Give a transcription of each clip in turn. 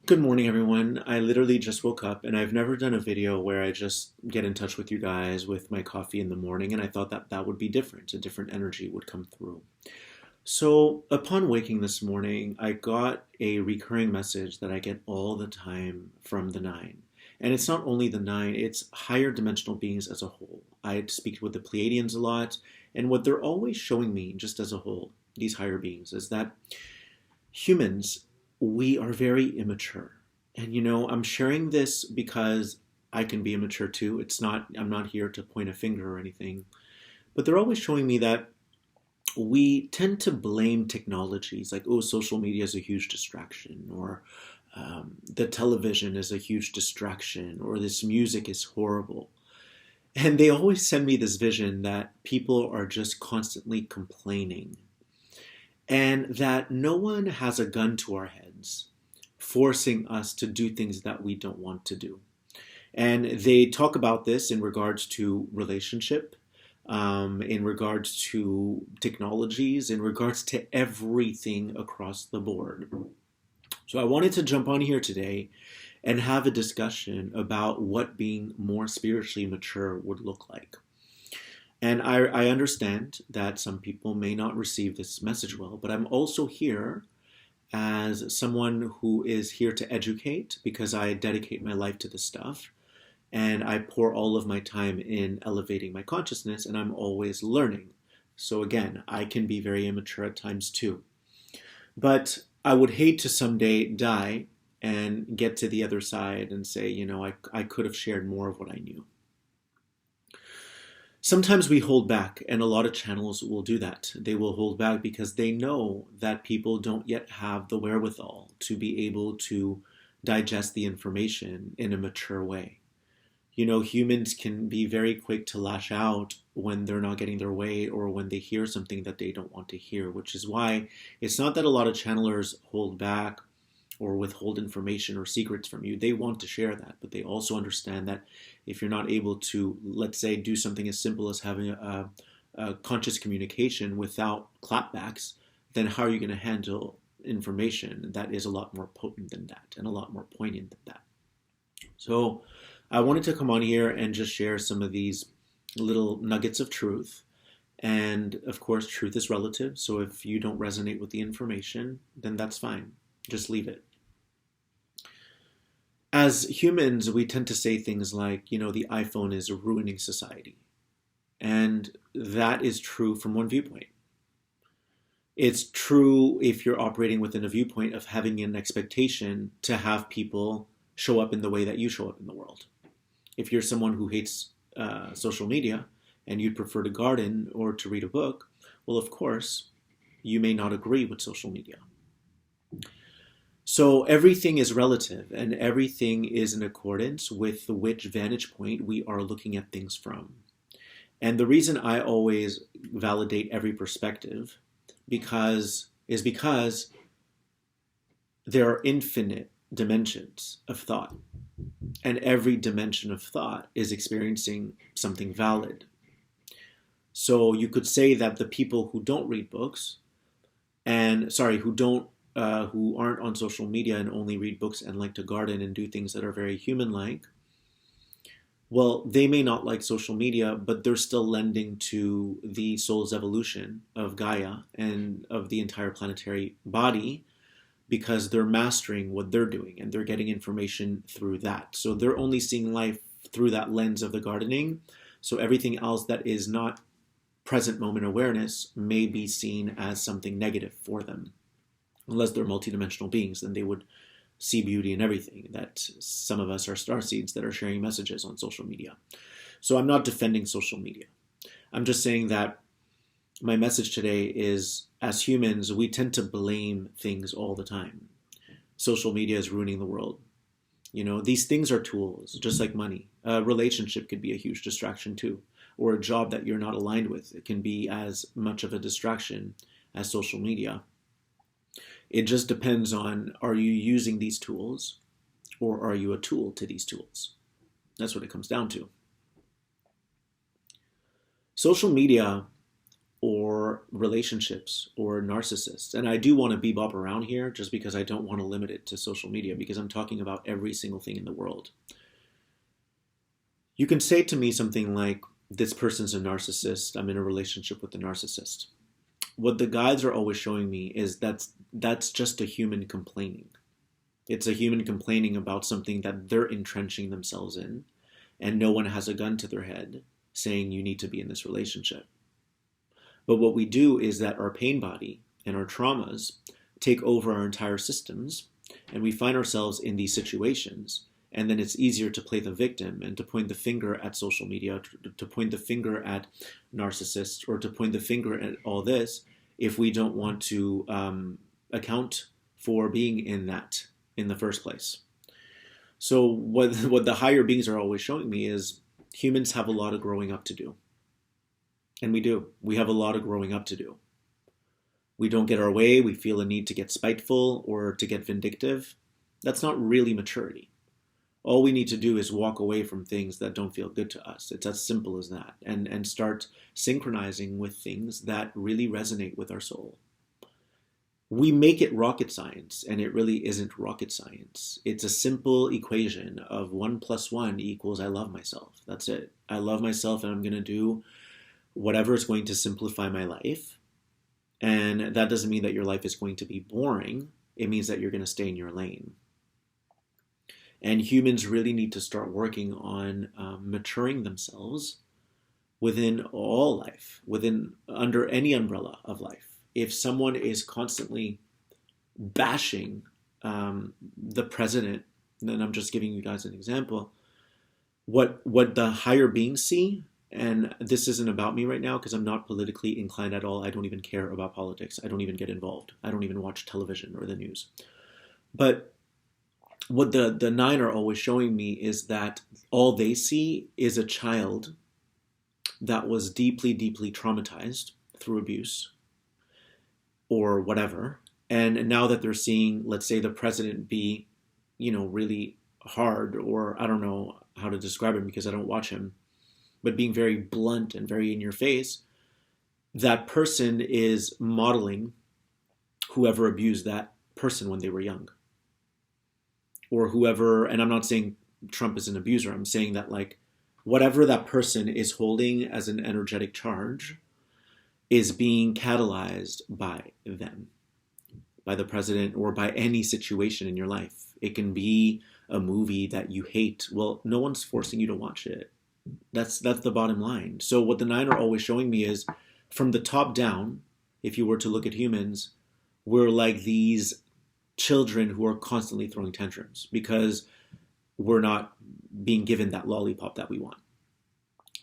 Good morning, everyone. I literally just woke up and I've never done a video where I just get in touch with you guys with my coffee in the morning, and I thought that that would be different. A different energy would come through. So, upon waking this morning, I got a recurring message that I get all the time from the Nine. And it's not only the Nine, it's higher dimensional beings as a whole. I speak with the Pleiadians a lot, and what they're always showing me, just as a whole, these higher beings, is that humans, we are very immature. And I'm sharing this because I can be immature too. I'm not here to point a finger or anything. But they're always showing me that we tend to blame technologies like, oh, social media is a huge distraction, or the television is a huge distraction, or this music is horrible. And they always send me this vision that people are just constantly complaining and that no one has a gun to our heads forcing us to do things that we don't want to do. And they talk about this in regards to relationship, in regards to technologies, in regards to everything across the board. So I wanted to jump on here today and have a discussion about what being more spiritually mature would look like. And I understand that some people may not receive this message well, but I'm also here as someone who is here to educate because I dedicate my life to this stuff and I pour all of my time in elevating my consciousness, and I'm always learning. So again, I can be very immature at times too. But I would hate to someday die and get to the other side and say, I could have shared more of what I knew. Sometimes we hold back, and a lot of channels will do that. They will hold back because they know that people don't yet have the wherewithal to be able to digest the information in a mature way. Humans can be very quick to lash out when they're not getting their way or when they hear something that they don't want to hear, which is why it's not that a lot of channelers hold back or withhold information or secrets from you. They want to share that, but they also understand that if you're not able to, let's say, do something as simple as having a conscious communication without clapbacks, then how are you going to handle information that is a lot more potent than that and a lot more poignant than that? So I wanted to come on here and just share some of these little nuggets of truth. And of course, truth is relative. So if you don't resonate with the information, then that's fine. Just leave it. As humans, we tend to say things like, the iPhone is ruining society. And that is true from one viewpoint. It's true if you're operating within a viewpoint of having an expectation to have people show up in the way that you show up in the world. If you're someone who hates social media and you'd prefer to garden or to read a book, well, of course, you may not agree with social media. So everything is relative and everything is in accordance with which vantage point we are looking at things from. And the reason I always validate every perspective is because there are infinite dimensions of thought. And every dimension of thought is experiencing something valid. So you could say that the people who don't read books who aren't on social media and only read books and like to garden and do things that are very human-like, well, they may not like social media, but they're still lending to the soul's evolution of Gaia and of the entire planetary body because they're mastering what they're doing and they're getting information through that. So they're only seeing life through that lens of the gardening. So everything else that is not present moment awareness may be seen as something negative for them. Unless they're multidimensional beings, then they would see beauty in everything. That some of us are starseeds that are sharing messages on social media. So I'm not defending social media. I'm just saying that my message today is, as humans, we tend to blame things all the time. Social media is ruining the world. These things are tools, just like money. A relationship could be a huge distraction too, or a job that you're not aligned with. It can be as much of a distraction as social media. It just depends on, are you using these tools or are you a tool to these tools? That's what it comes down to. Social media or relationships or narcissists. And I do want to bebop around here just because I don't want to limit it to social media, because I'm talking about every single thing in the world. You can say to me something like, this person's a narcissist, I'm in a relationship with a narcissist. What the guides are always showing me is that's just a human complaining. It's a human complaining about something that they're entrenching themselves in, and no one has a gun to their head saying you need to be in this relationship. But what we do is that our pain body and our traumas take over our entire systems, and we find ourselves in these situations. And then it's easier to play the victim and to point the finger at social media, to point the finger at narcissists, or to point the finger at all this if we don't want to account for being in that in the first place. So what the higher beings are always showing me is humans have a lot of growing up to do. And we do. We have a lot of growing up to do. We don't get our way. We feel a need to get spiteful or to get vindictive. That's not really maturity. All we need to do is walk away from things that don't feel good to us. It's as simple as that. And start synchronizing with things that really resonate with our soul. We make it rocket science, and it really isn't rocket science. It's a simple equation of 1 + 1 = I love myself. That's it. I love myself, and I'm going to do whatever is going to simplify my life. And that doesn't mean that your life is going to be boring. It means that you're going to stay in your lane. And humans really need to start working on maturing themselves within all life, under any umbrella of life. If someone is constantly bashing the president, then I'm just giving you guys an example, what the higher beings see, and this isn't about me right now because I'm not politically inclined at all. I don't even care about politics. I don't even get involved. I don't even watch television or the news. But what the nine are always showing me is that all they see is a child that was deeply, deeply traumatized through abuse or whatever. And now that they're seeing, let's say, the president be, really hard, or I don't know how to describe him because I don't watch him, but being very blunt and very in your face, that person is modeling whoever abused that person when they were young. Or whoever, and I'm not saying Trump is an abuser, I'm saying that whatever that person is holding as an energetic charge is being catalyzed by them, by the president, or by any situation in your life. It can be a movie that you hate. Well, no one's forcing you to watch it. That's the bottom line. So what the nine are always showing me is, from the top down, if you were to look at humans, we're like these children who are constantly throwing tantrums because we're not being given that lollipop that we want.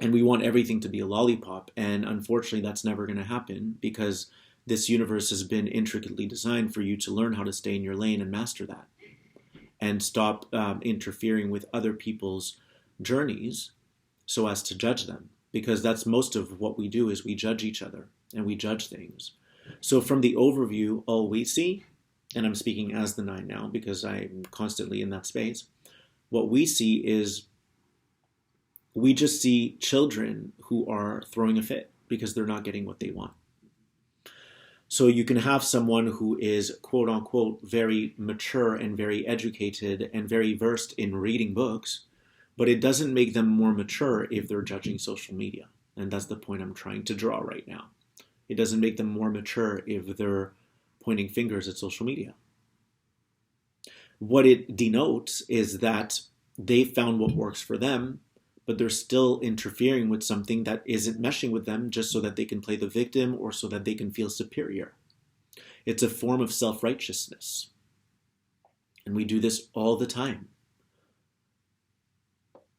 And we want everything to be a lollipop. And unfortunately, that's never going to happen because this universe has been intricately designed for you to learn how to stay in your lane and master that. And stop interfering with other people's journeys so as to judge them. Because that's most of what we do, is we judge each other and we judge things. So from the overview, all we see, and I'm speaking as the nine now because I'm constantly in that space, what we see is we just see children who are throwing a fit because they're not getting what they want. So you can have someone who is, quote unquote, very mature and very educated and very versed in reading books, but it doesn't make them more mature if they're judging social media. And that's the point I'm trying to draw right now. It doesn't make them more mature if they're pointing fingers at social media. What it denotes is that they found what works for them, but they're still interfering with something that isn't meshing with them just so that they can play the victim or so that they can feel superior. It's a form of self-righteousness. And we do this all the time.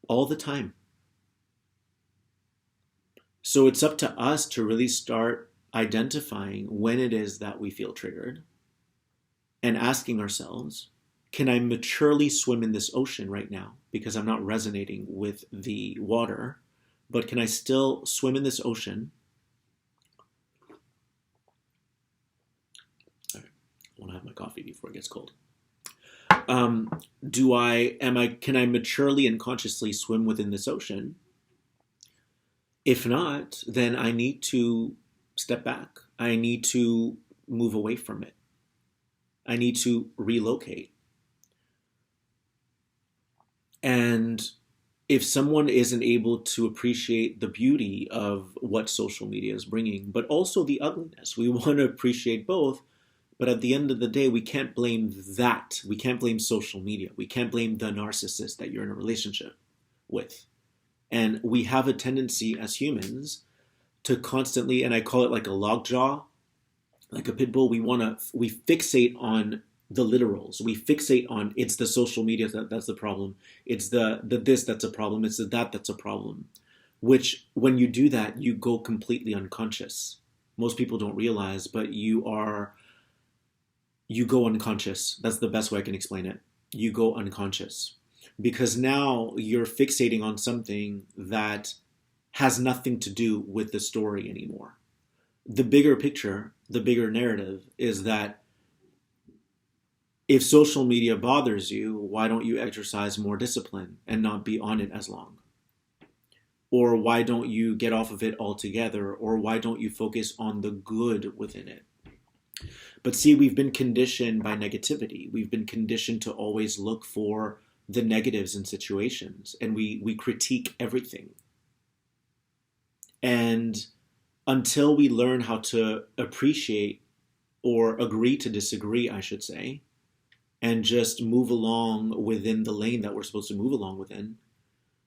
All the time. So it's up to us to really start identifying when it is that we feel triggered and asking ourselves, can I maturely swim in this ocean right now because I'm not resonating with the water, but can I still swim in this ocean? All right, I want to have my coffee before it gets cold. Can I maturely and consciously swim within this ocean? If not, then I need to step back. I need to move away from it. I need to relocate. And if someone isn't able to appreciate the beauty of what social media is bringing, but also the ugliness, we want to appreciate both. But at the end of the day, we can't blame that. We can't blame social media. We can't blame the narcissist that you're in a relationship with. And we have a tendency as humans to constantly, and I call it like a lockjaw, like a pit bull, we fixate on the literals. We fixate on it's the social media that's the problem. It's the this that's a problem. It's the that that's a problem. Which when you do that, you go completely unconscious. Most people don't realize, but you go unconscious. That's the best way I can explain it. You go unconscious because now you're fixating on something that has nothing to do with the story anymore. The bigger picture, the bigger narrative is that if social media bothers you, why don't you exercise more discipline and not be on it as long? Or why don't you get off of it altogether? Or why don't you focus on the good within it? But see, we've been conditioned by negativity. We've been conditioned to always look for the negatives in situations, and we critique everything. And until we learn how to appreciate or agree to disagree, I should say, and just move along within the lane that we're supposed to move along within,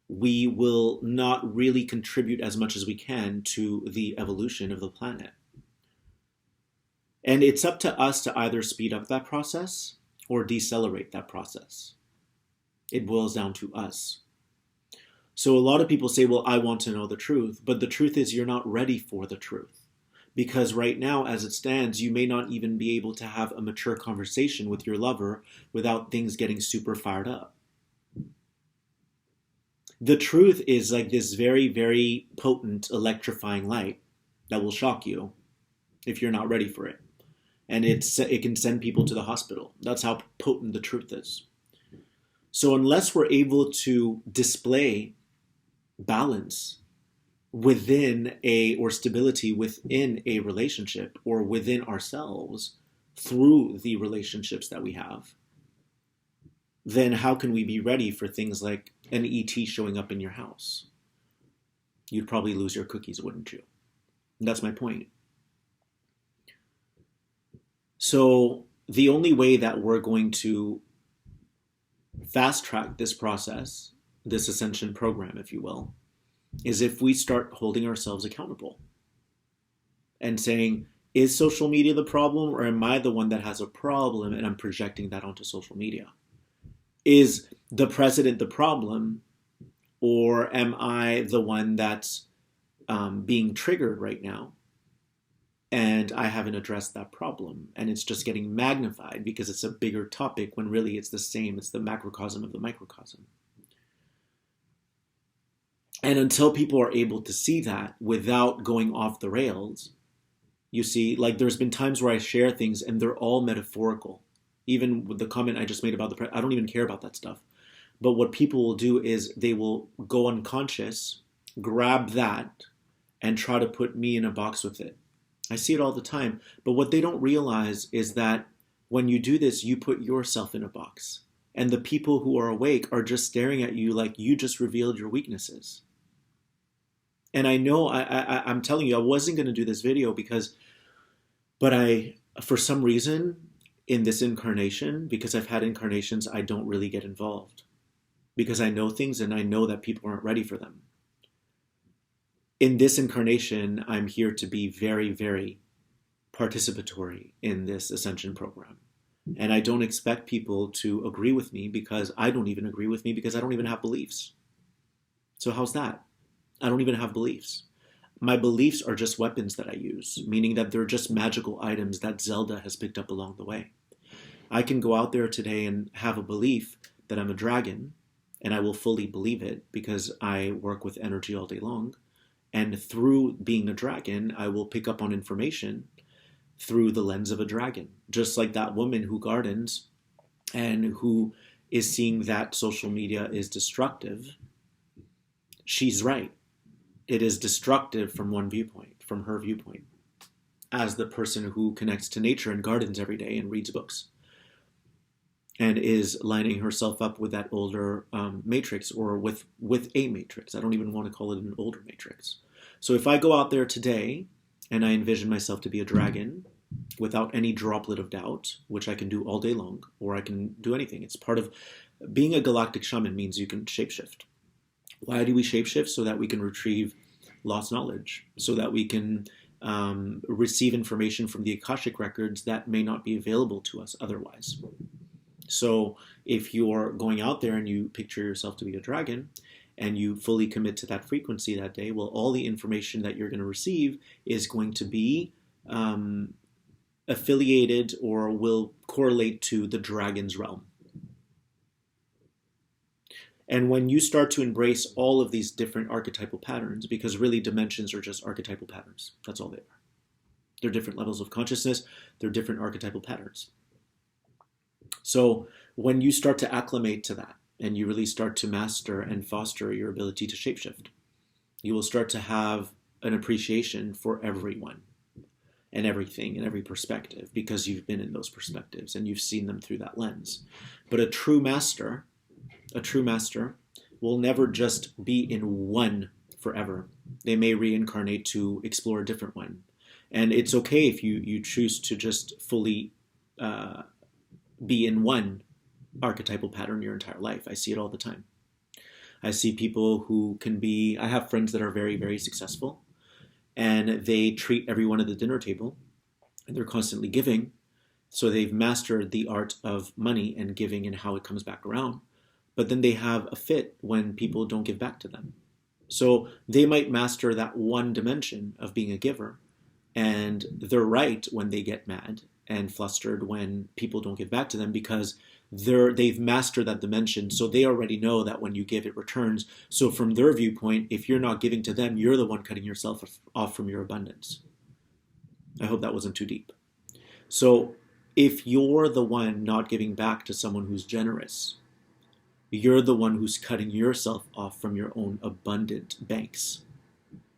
we will not really contribute as much as we can to the evolution of the planet. And it's up to us to either speed up that process or decelerate that process. It boils down to us. So a lot of people say, well, I want to know the truth. But the truth is you're not ready for the truth. Because right now, as it stands, you may not even be able to have a mature conversation with your lover without things getting super fired up. The truth is like this very, very potent, electrifying light that will shock you if you're not ready for it. And it can send people to the hospital. That's how potent the truth is. So unless we're able to display balance within or stability within a relationship or within ourselves through the relationships that we have, then how can we be ready for things like an ET showing up in your house? You'd probably lose your cookies, wouldn't you? And that's my point. So the only way that we're going to fast track this process, this ascension program, if you will, is if we start holding ourselves accountable and saying, is social media the problem, or am I the one that has a problem and I'm projecting that onto social media? Is the president the problem, or am I the one that's being triggered right now? And I haven't addressed that problem. And it's just getting magnified because it's a bigger topic when really it's the same. It's the macrocosm of the microcosm. And until people are able to see that without going off the rails, you see, like there's been times where I share things and they're all metaphorical. Even with the comment I just made about I don't even care about that stuff. But what people will do is they will go unconscious, grab that, and try to put me in a box with it. I see it all the time. But what they don't realize is that when you do this, you put yourself in a box. And the people who are awake are just staring at you like you just revealed your weaknesses. And I know, I'm telling you, I wasn't going to do this video but for some reason, in this incarnation, because I've had incarnations, I don't really get involved. Because I know things and I know that people aren't ready for them. In this incarnation, I'm here to be very, very participatory in this ascension program. And I don't expect people to agree with me because I don't even agree with me because I don't even have beliefs. So how's that? I don't even have beliefs. My beliefs are just weapons that I use, meaning that they're just magical items that Zelda has picked up along the way. I can go out there today and have a belief that I'm a dragon, and I will fully believe it because I work with energy all day long. And through being a dragon, I will pick up on information through the lens of a dragon. Just like that woman who gardens and who is seeing that social media is destructive. She's right. It is destructive from one viewpoint, from her viewpoint. as the person who connects to nature and gardens every day and reads books and is lining herself up with that older matrix, or with a matrix. I don't even want to call it an older matrix. So if I go out there today and I envision myself to be a dragon without any droplet of doubt, which I can do all day long, or I can do anything. It's part of being a galactic shaman, means you can shapeshift. Why do we shapeshift? So that we can retrieve lost knowledge, so that we can receive information from the Akashic records that may not be available to us otherwise. So if you're going out there and you picture yourself to be a dragon and you fully commit to that frequency that day, well, all the information that you're going to receive is going to be affiliated or will correlate to the dragon's realm. And when you start to embrace all of these different archetypal patterns, because really dimensions are just archetypal patterns, that's all they are. They're different levels of consciousness, they're different archetypal patterns. So when you start to acclimate to that, and you really start to master and foster your ability to shapeshift, you will start to have an appreciation for everyone and everything and every perspective, because you've been in those perspectives and you've seen them through that lens. But a true master will never just be in one forever. They may reincarnate to explore a different one. And it's okay if you choose to just fully be in one archetypal pattern your entire life. I see it all the time. I see people who can be, I have friends that are very, very successful, and they treat everyone at the dinner table, and they're constantly giving. So they've mastered the art of money and giving and how it comes back around. But then they have a fit when people don't give back to them. So they might master that one dimension of being a giver, and they're right when they get mad and flustered when people don't give back to them, because they've mastered that dimension. So they already know that when you give, it returns. So from their viewpoint, if you're not giving to them, you're the one cutting yourself off from your abundance. I hope that wasn't too deep. So if you're the one not giving back to someone who's generous, you're the one who's cutting yourself off from your own abundant banks,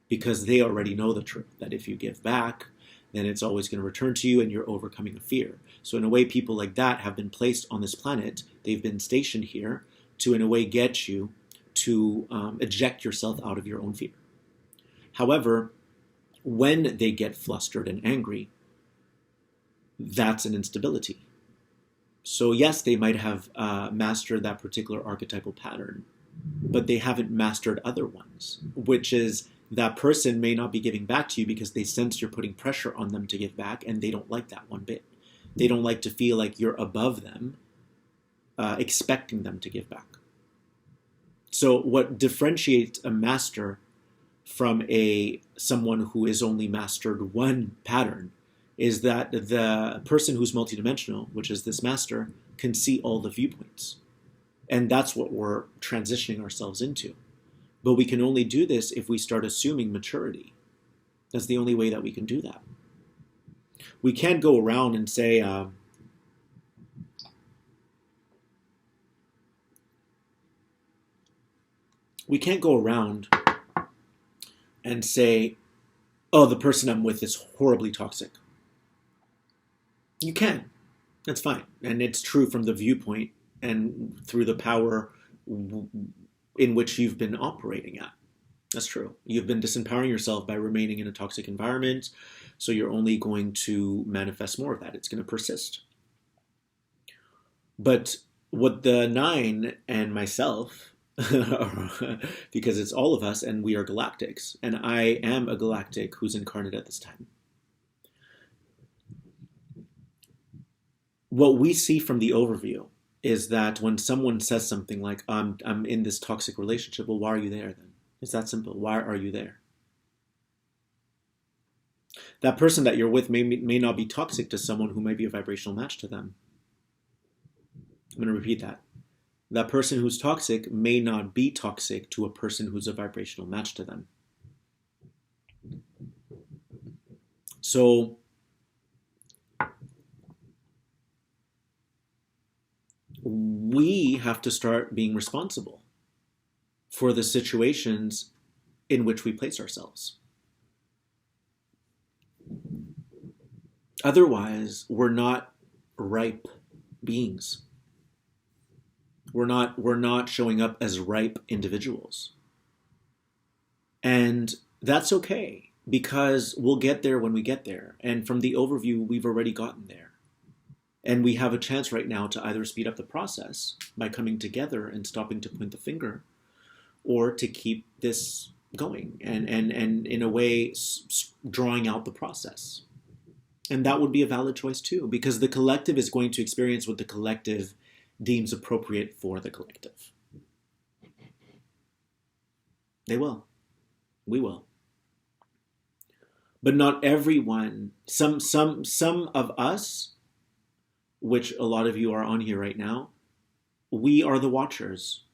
because they already know the truth, that if you give back, then it's always going to return to you, and you're overcoming a fear. So in a way, people like that have been placed on this planet. They've been stationed here to, in a way, get you to eject yourself out of your own fear. However, when they get flustered and angry, that's an instability. So yes, they might have mastered that particular archetypal pattern, but they haven't mastered other ones, which is that person may not be giving back to you because they sense you're putting pressure on them to give back, and they don't like that one bit. They don't like to feel like you're above them, expecting them to give back. So what differentiates a master from someone who is only mastered one pattern is that the person who's multidimensional, which is this master, can see all the viewpoints. And that's what we're transitioning ourselves into. But we can only do this if we start assuming maturity. That's the only way that we can do that. We can't go around and say, oh, the person I'm with is horribly toxic. You can. That's fine. And it's true from the viewpoint and through the power in which you've been operating at. That's true. You've been disempowering yourself by remaining in a toxic environment, so you're only going to manifest more of that. It's going to persist. But what the 9 and myself, because it's all of us and we are galactics, and I am a galactic who's incarnate at this time. What we see from the overview is that when someone says something like, I'm in this toxic relationship, well, why are you there then? It's that simple. Why are you there? That person that you're with may not be toxic to someone who might be a vibrational match to them. I'm going to repeat that. That person who's toxic may not be toxic to a person who's a vibrational match to them. So we have to start being responsible for the situations in which we place ourselves. Otherwise, we're not ripe beings. We're not showing up as ripe individuals. And that's okay, because we'll get there when we get there. And from the overview, we've already gotten there. And we have a chance right now to either speed up the process by coming together and stopping to point the finger, or to keep this going and in a way drawing out the process. And that would be a valid choice too, because the collective is going to experience what the collective deems appropriate for the collective. They will. We will. But not everyone. Some of us, which a lot of you are on here right now, we are the watchers.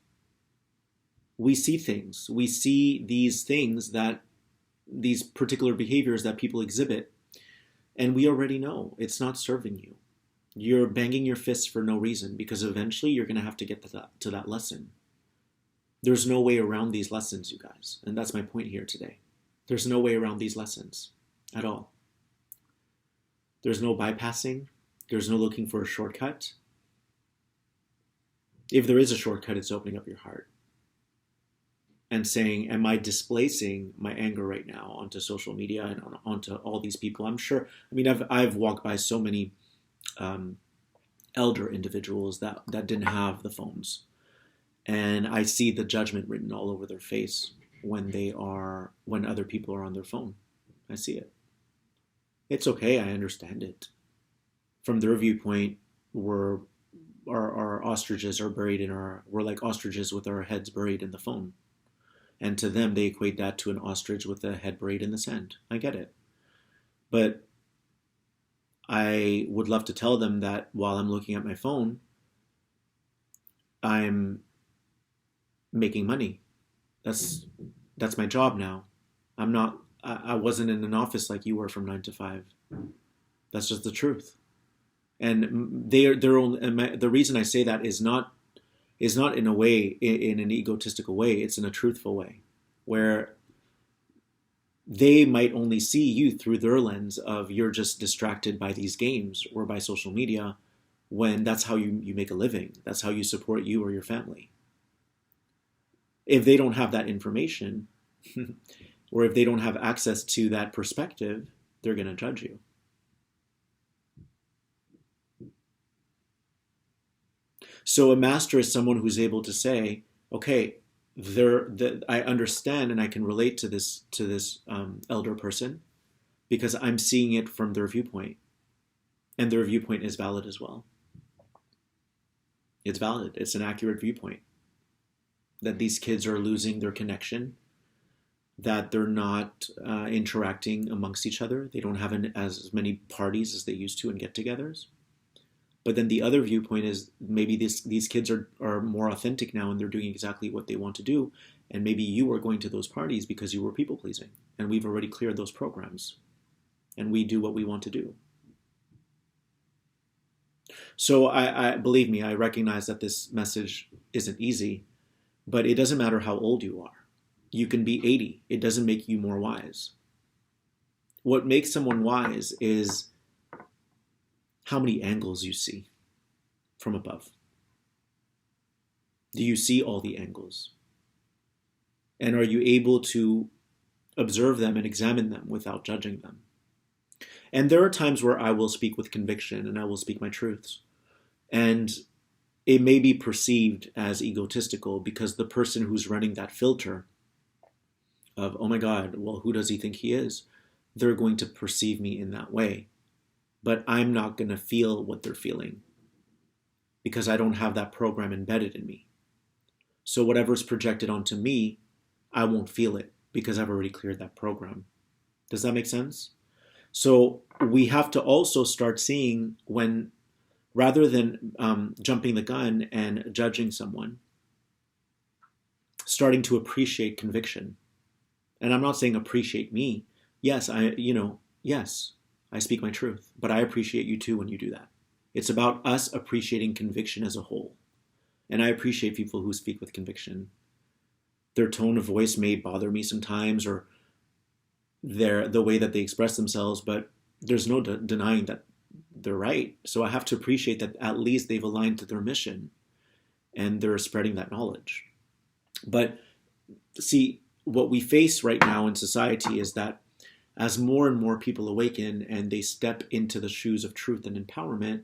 We see things. We see these things, that these particular behaviors that people exhibit, and we already know it's not serving you. You're banging your fists for no reason, because eventually you're going to have to get to that lesson. There's no way around these lessons, you guys. And that's my point here today. There's no way around these lessons at all. There's no bypassing. There's no looking for a shortcut. If there is a shortcut, it's opening up your heart and saying, am I displacing my anger right now onto social media and onto all these people? I'm sure, I mean, I've walked by so many elder individuals that didn't have the phones. And I see the judgment written all over their face when other people are on their phone. I see it. It's okay, I understand it. From their viewpoint, our ostriches are buried we're like ostriches with our heads buried in the phone. And to them, they equate that to an ostrich with a head buried in the sand. I get it. But I would love to tell them that while I'm looking at my phone, I'm making money. That's my job now. I wasn't in an office like you were from 9 to 5. That's just the truth. And the reason I say that is not in a way, in an egotistical way. It's in a truthful way, where they might only see you through their lens of you're just distracted by these games or by social media, when that's how you make a living. That's how you support you or your family. If they don't have that information, or if they don't have access to that perspective, they're going to judge you. So a master is someone who's able to say, okay, I understand and I can relate to this elder person, because I'm seeing it from their viewpoint, and their viewpoint is valid as well. It's valid. It's an accurate viewpoint. That these kids are losing their connection, that they're not interacting amongst each other. They don't have as many parties as they used to and get-togethers. But then the other viewpoint is maybe these kids are more authentic now, and they're doing exactly what they want to do. And maybe you are going to those parties because you were people-pleasing. And we've already cleared those programs. And we do what we want to do. So I believe me, I recognize that this message isn't easy. But it doesn't matter how old you are. You can be 80. It doesn't make you more wise. What makes someone wise is how many angles you see from above. Do you see all the angles? And are you able to observe them and examine them without judging them? And there are times where I will speak with conviction and I will speak my truths. And it may be perceived as egotistical because the person who's running that filter of, oh my God, well, who does he think he is? They're going to perceive me in that way. But I'm not going to feel what they're feeling because I don't have that program embedded in me. So whatever's projected onto me, I won't feel it because I've already cleared that program. Does that make sense? So we have to also start seeing when, rather than jumping the gun and judging someone, starting to appreciate conviction. And I'm not saying appreciate me. Yes, I speak my truth, but I appreciate you too when you do that. It's about us appreciating conviction as a whole. And I appreciate people who speak with conviction. Their tone of voice may bother me sometimes, or the way that they express themselves, but there's no denying that they're right. So I have to appreciate that at least they've aligned to their mission and they're spreading that knowledge. But see, what we face right now in society is that as more and more people awaken and they step into the shoes of truth and empowerment,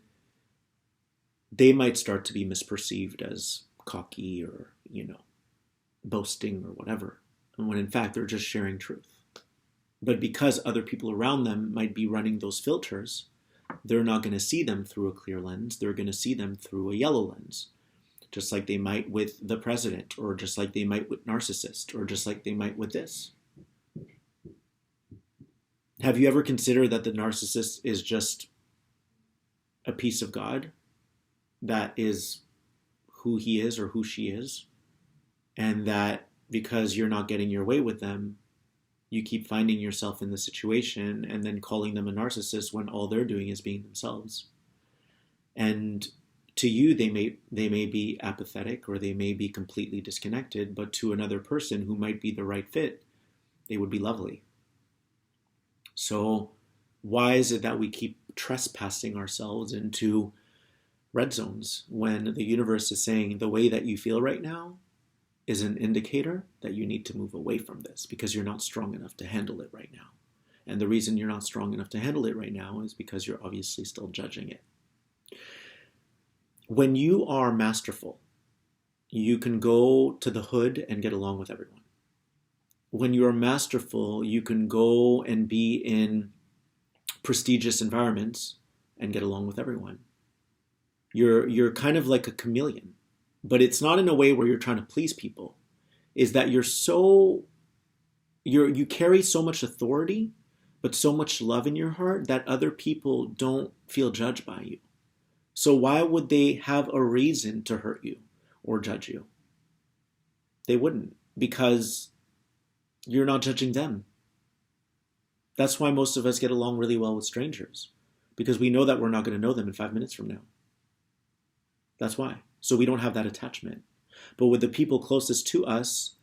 they might start to be misperceived as cocky or, boasting or whatever, when in fact they're just sharing truth. But because other people around them might be running those filters, they're not going to see them through a clear lens. They're going to see them through a yellow lens, just like they might with the president, or just like they might with narcissist, or just like they might with this. Have you ever considered that the narcissist is just a piece of God that is who he is or who she is, and that because you're not getting your way with them, you keep finding yourself in the situation and then calling them a narcissist when all they're doing is being themselves? And to you, they may be apathetic or they may be completely disconnected, but to another person who might be the right fit, they would be lovely. So why is it that we keep trespassing ourselves into red zones when the universe is saying the way that you feel right now is an indicator that you need to move away from this because you're not strong enough to handle it right now? And the reason you're not strong enough to handle it right now is because you're obviously still judging it. When you are masterful, you can go to the hood and get along with everyone. When you are masterful, you can go and be in prestigious environments and get along with everyone. You're kind of like a chameleon, but it's not in a way where you're trying to please people. Is that you carry so much authority, but so much love in your heart that other people don't feel judged by you. So why would they have a reason to hurt you or judge you? They wouldn't, because you're not judging them. That's why most of us get along really well with strangers, because we know that we're not going to know them in 5 minutes from now. That's why. So we don't have that attachment. But with the people closest to us,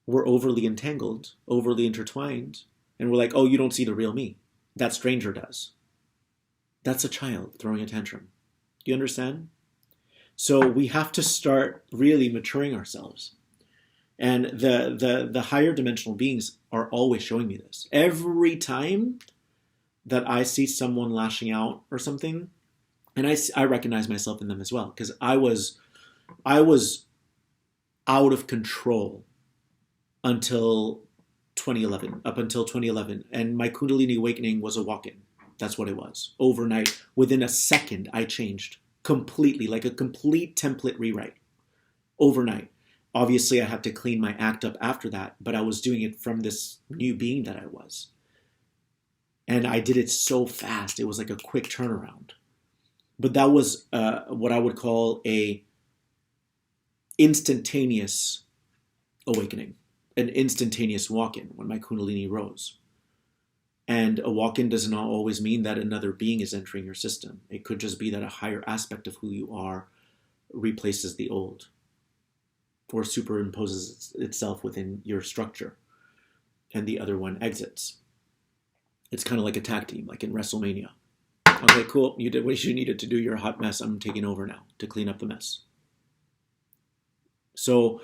we're overly entangled, overly intertwined, and we're like, oh, you don't see the real me. That stranger does. That's a child throwing a tantrum. Do you understand? So we have to start really maturing ourselves. And the higher dimensional beings are always showing me this. Every time that I see someone lashing out or something, and I recognize myself in them as well, because I was out of control until 2011, up until 2011. And my Kundalini awakening was a walk-in. That's what it was. Overnight, within a second, I changed completely, like a complete template rewrite. Overnight. Obviously, I had to clean my act up after that, but I was doing it from this new being that I was. And I did it so fast. It was like a quick turnaround. But that was what I would call a instantaneous awakening, an instantaneous walk-in when my Kundalini rose. And a walk-in does not always mean that another being is entering your system. It could just be that a higher aspect of who you are replaces the old, or superimposes itself within your structure, and the other one exits. It's kind of like a tag team, like in WrestleMania. Okay, cool. You did what you needed to do. You're a hot mess. I'm taking over now to clean up the mess. So,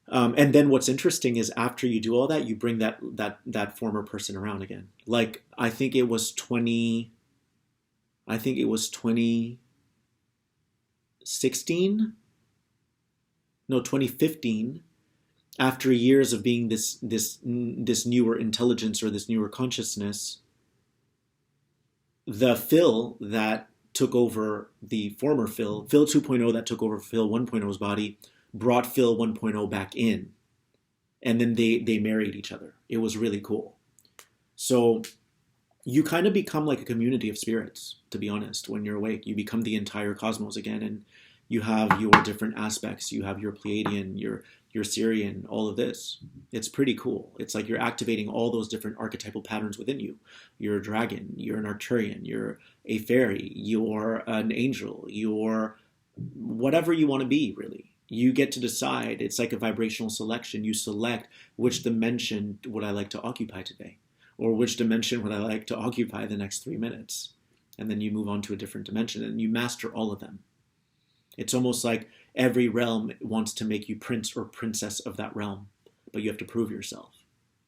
and then what's interesting is after you do all that, you bring that former person around again. Like, I think it was 2015, after years of being this newer intelligence or this newer consciousness, the Phil that took over the former Phil 2.0 that took over Phil 1.0's body, brought Phil 1.0 back in. And then they married each other. It was really cool. So you kind of become like a community of spirits, to be honest, when you're awake. You become the entire cosmos again, and you have your different aspects. You have your Pleiadian, your Sirian, all of this. It's pretty cool. It's like you're activating all those different archetypal patterns within you. You're a dragon, you're an Arcturian, you're a fairy, you're an angel, you're whatever you want to be, really. You get to decide. It's like a vibrational selection. You select which dimension would I like to occupy today. Or which dimension would I like to occupy the next 3 minutes? And then you move on to a different dimension and you master all of them. It's almost like every realm wants to make you prince or princess of that realm, but you have to prove yourself.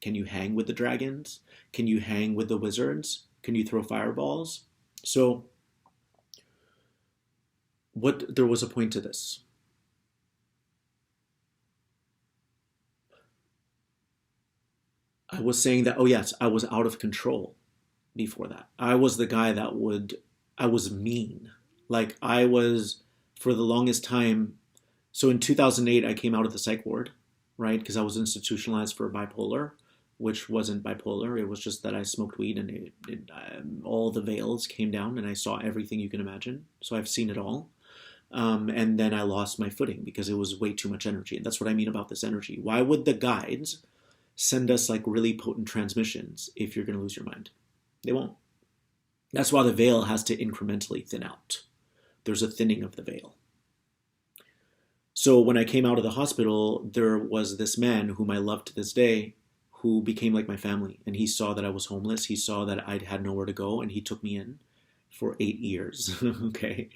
Can you hang with the dragons? Can you hang with the wizards? Can you throw fireballs? So there was a point to this. I was saying that, oh yes, I was out of control before that. I was the guy I was mean. Like I was, for the longest time, so in 2008, I came out of the psych ward, right? Because I was institutionalized for bipolar, which wasn't bipolar. It was just that I smoked weed and all the veils came down and I saw everything you can imagine. So I've seen it all. And then I lost my footing because it was way too much energy. And that's what I mean about this energy. Why would the guides send us like really potent transmissions if you're going to lose your mind? They won't. That's why the veil has to incrementally thin out. There's a thinning of the veil. So when I came out of the hospital, there was this man whom I love to this day who became like my family. And he saw that I was homeless. He saw that I had nowhere to go and he took me in for 8 years. Okay.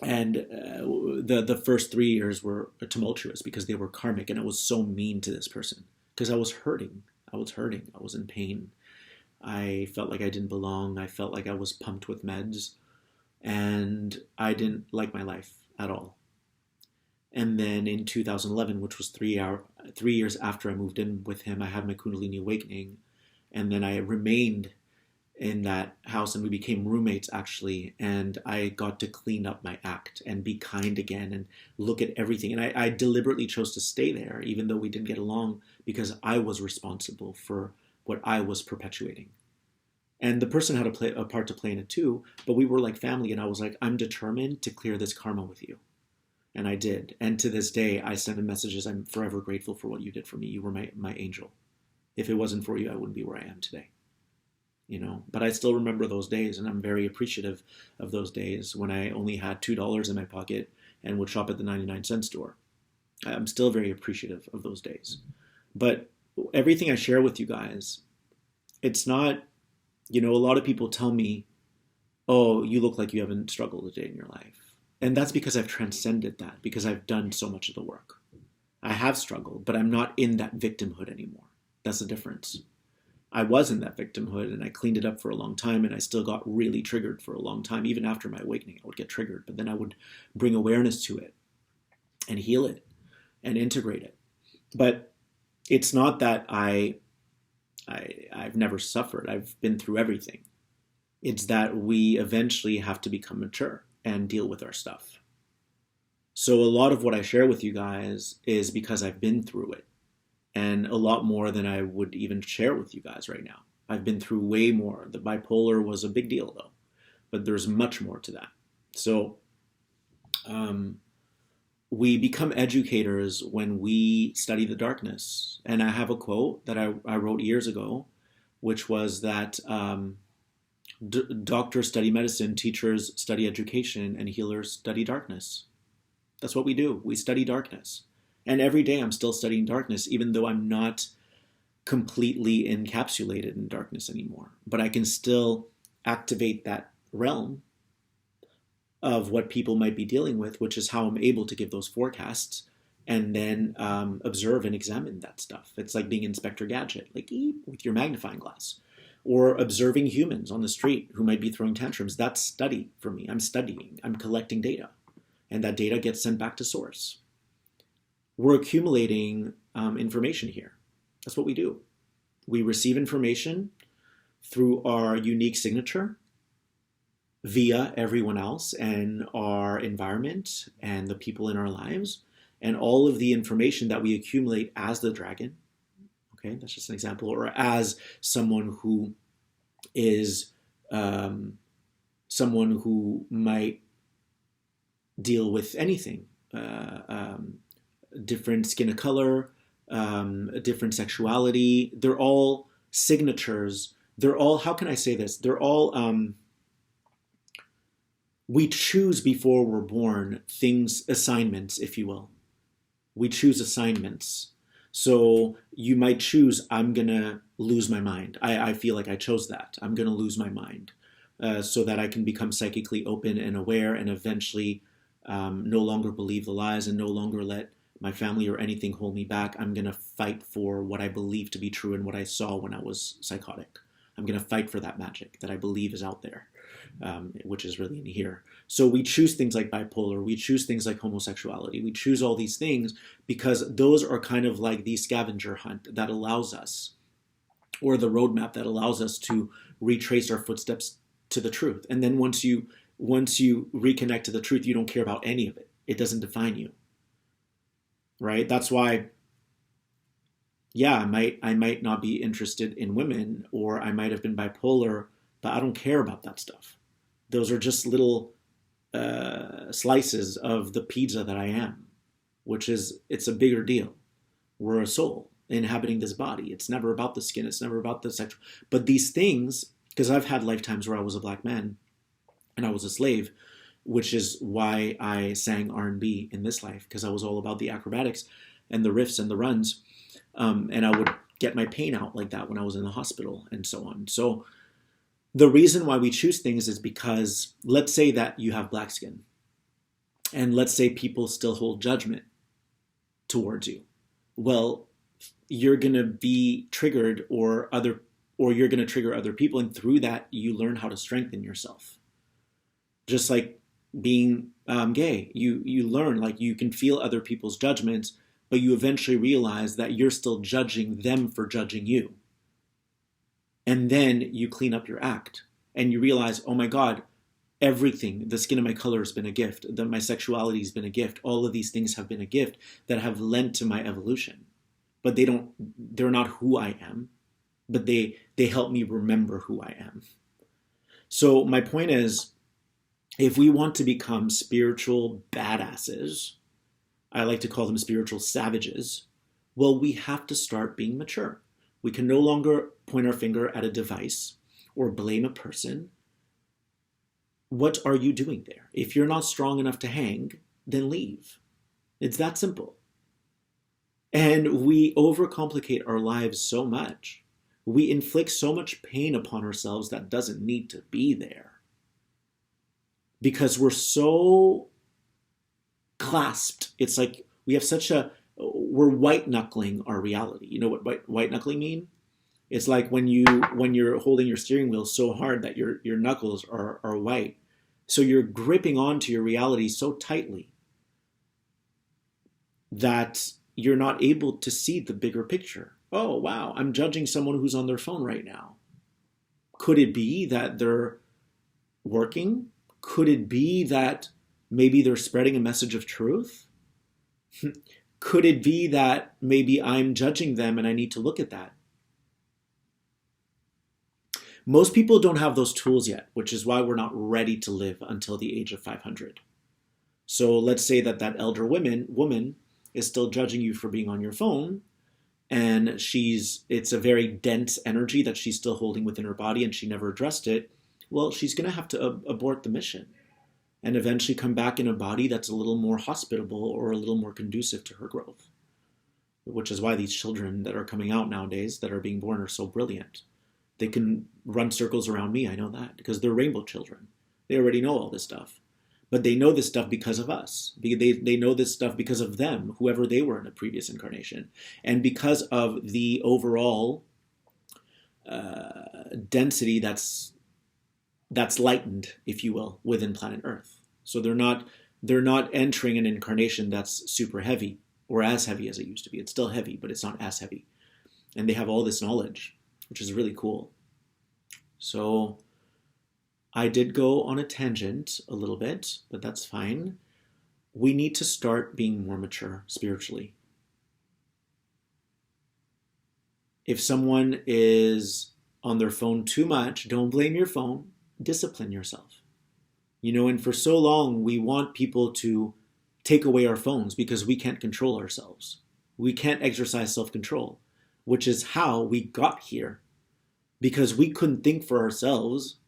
The first 3 years were tumultuous because they were karmic and I was so mean to this person because I was hurting. I was in pain. I felt like I didn't belong. I felt like I was pumped with meds and I didn't like my life at all. And then in 2011, which was 3 years after I moved in with him, I had my Kundalini awakening. And then I remained in that house and we became roommates actually. And I got to clean up my act and be kind again and look at everything. And I deliberately chose to stay there, even though we didn't get along, because I was responsible for what I was perpetuating. And the person had a part to play in it too, but we were like family. And I was like, I'm determined to clear this karma with you. And I did. And to this day, I send him messages. I'm forever grateful for what you did for me. You were my angel. If it wasn't for you, I wouldn't be where I am today. But I still remember those days, and I'm very appreciative of those days when I only had $2 in my pocket and would shop at the 99-cent store. I'm still very appreciative of those days. But everything I share with you guys, it's not, a lot of people tell me, oh, you look like you haven't struggled a day in your life. And that's because I've transcended that, because I've done so much of the work. I have struggled, but I'm not in that victimhood anymore. That's the difference. I was in that victimhood and I cleaned it up for a long time and I still got really triggered for a long time. Even after my awakening, I would get triggered, but then I would bring awareness to it and heal it and integrate it. But it's not that I've never suffered. I've been through everything. It's that we eventually have to become mature and deal with our stuff. So a lot of what I share with you guys is because I've been through it. And a lot more than I would even share with you guys right now. I've been through way more. The bipolar was a big deal though, but there's much more to that. So we become educators when we study the darkness. And I have a quote that I wrote years ago, which was that doctors study medicine, teachers study education, and healers study darkness. That's what we do. We study darkness. And every day I'm still studying darkness, even though I'm not completely encapsulated in darkness anymore. But I can still activate that realm of what people might be dealing with, which is how I'm able to give those forecasts and then observe and examine that stuff. It's like being Inspector Gadget, like with your magnifying glass, or observing humans on the street who might be throwing tantrums. That's study for me. I'm studying. I'm collecting data. And that data gets sent back to source. We're accumulating information here. That's what we do. We receive information through our unique signature via everyone else and our environment and the people in our lives, and all of the information that we accumulate as the dragon. Okay, that's just an example, or as someone who is someone who might deal with anything. Different skin of color, different sexuality. They're all signatures. They're all, how can I say this? They're all, we choose before we're born things, assignments, if you will. We choose assignments. So you might choose, I'm going to lose my mind. I feel like I chose that. I'm going to lose my mind so that I can become psychically open and aware and eventually no longer believe the lies and no longer let my family or anything hold me back. I'm going to fight for what I believe to be true and what I saw when I was psychotic. I'm going to fight for that magic that I believe is out there, which is really in here. So we choose things like bipolar, we choose things like homosexuality, we choose all these things because those are kind of like the scavenger hunt that allows us, or the roadmap that allows us to retrace our footsteps to the truth. And then once you reconnect to the truth, you don't care about any of it. It doesn't define you. Right? That's why, yeah, I might not be interested in women, or I might have been bipolar, but I don't care about that stuff. Those are just little slices of the pizza that I am, it's a bigger deal. We're a soul inhabiting this body. It's never about the skin. It's never about the sexual. But these things, because I've had lifetimes where I was a black man and I was a slave, which is why I sang R&B in this life, because I was all about the acrobatics and the riffs and the runs. And I would get my pain out like that when I was in the hospital and so on. So the reason why we choose things is because, let's say that you have black skin, and let's say people still hold judgment towards you. Well, you're going to be triggered, or you're going to trigger other people, and through that you learn how to strengthen yourself. Just like being gay, you learn, like, you can feel other people's judgments, but you eventually realize that you're still judging them for judging you. And then you clean up your act and you realize, oh my God, everything, the skin of my color has been a gift, my sexuality has been a gift, all of these things have been a gift that have lent to my evolution. But they're not who I am, but they help me remember who I am. So my point is, if we want to become spiritual badasses, I like to call them spiritual savages, well, we have to start being mature. We can no longer point our finger at a device or blame a person. What are you doing there? If you're not strong enough to hang, then leave. It's that simple. And we overcomplicate our lives so much. We inflict so much pain upon ourselves that doesn't need to be there. Because we're so clasped. It's like we have we're white knuckling our reality. You know what white knuckling mean? It's like when you're holding your steering wheel so hard that your knuckles are white. So you're gripping onto your reality so tightly that you're not able to see the bigger picture. Oh, wow, I'm judging someone who's on their phone right now. Could it be that they're working? Could it be that maybe they're spreading a message of truth? Could it be that maybe I'm judging them and I need to look at that? Most people don't have those tools yet, which is why we're not ready to live until the age of 500. So let's say that elder woman is still judging you for being on your phone, and it's a very dense energy that she's still holding within her body and she never addressed it. Well, she's going to have to abort the mission and eventually come back in a body that's a little more hospitable or a little more conducive to her growth, which is why these children that are coming out nowadays that are being born are so brilliant. They can run circles around me, I know that, because they're rainbow children. They already know all this stuff. But they know this stuff because of us. They know this stuff because of them, whoever they were in a previous incarnation. And because of the overall density that's lightened, if you will, within planet Earth. So they're not entering an incarnation that's super heavy or as heavy as it used to be. It's still heavy, but it's not as heavy. And they have all this knowledge, which is really cool. So I did go on a tangent a little bit, but that's fine. We need to start being more mature spiritually. If someone is on their phone too much, don't blame your phone. Discipline yourself. And for so long, we want people to take away our phones because we can't control ourselves. We can't exercise self-control, which is how we got here. Because we couldn't think for ourselves,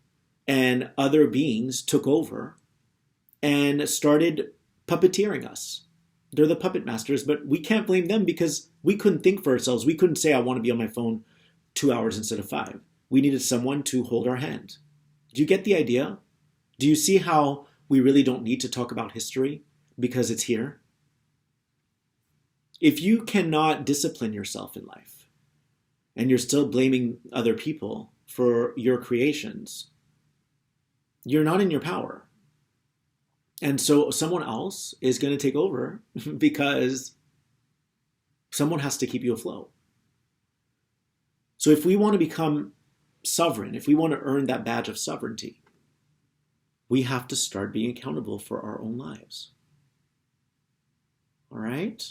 and other beings took over and started puppeteering us. They're the puppet masters, but we can't blame them because we couldn't think for ourselves. We couldn't say, I want to be on my phone 2 hours instead of 5. We needed someone to hold our hand. Do you get the idea? Do you see how we really don't need to talk about history because it's here? If you cannot discipline yourself in life and you're still blaming other people for your creations, you're not in your power. And so someone else is going to take over because someone has to keep you afloat. So if we want to become sovereign, if we want to earn that badge of sovereignty, we have to start being accountable for our own lives. All right?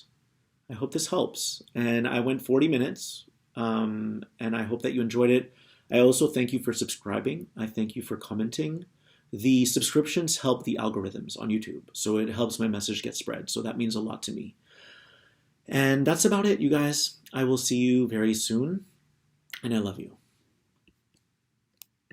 I hope this helps. And I went 40 minutes, and I hope that you enjoyed it. I also thank you for subscribing. I thank you for commenting. The subscriptions help the algorithms on YouTube, so it helps my message get spread. So that means a lot to me. And that's about it, you guys. I will see you very soon, and I love you.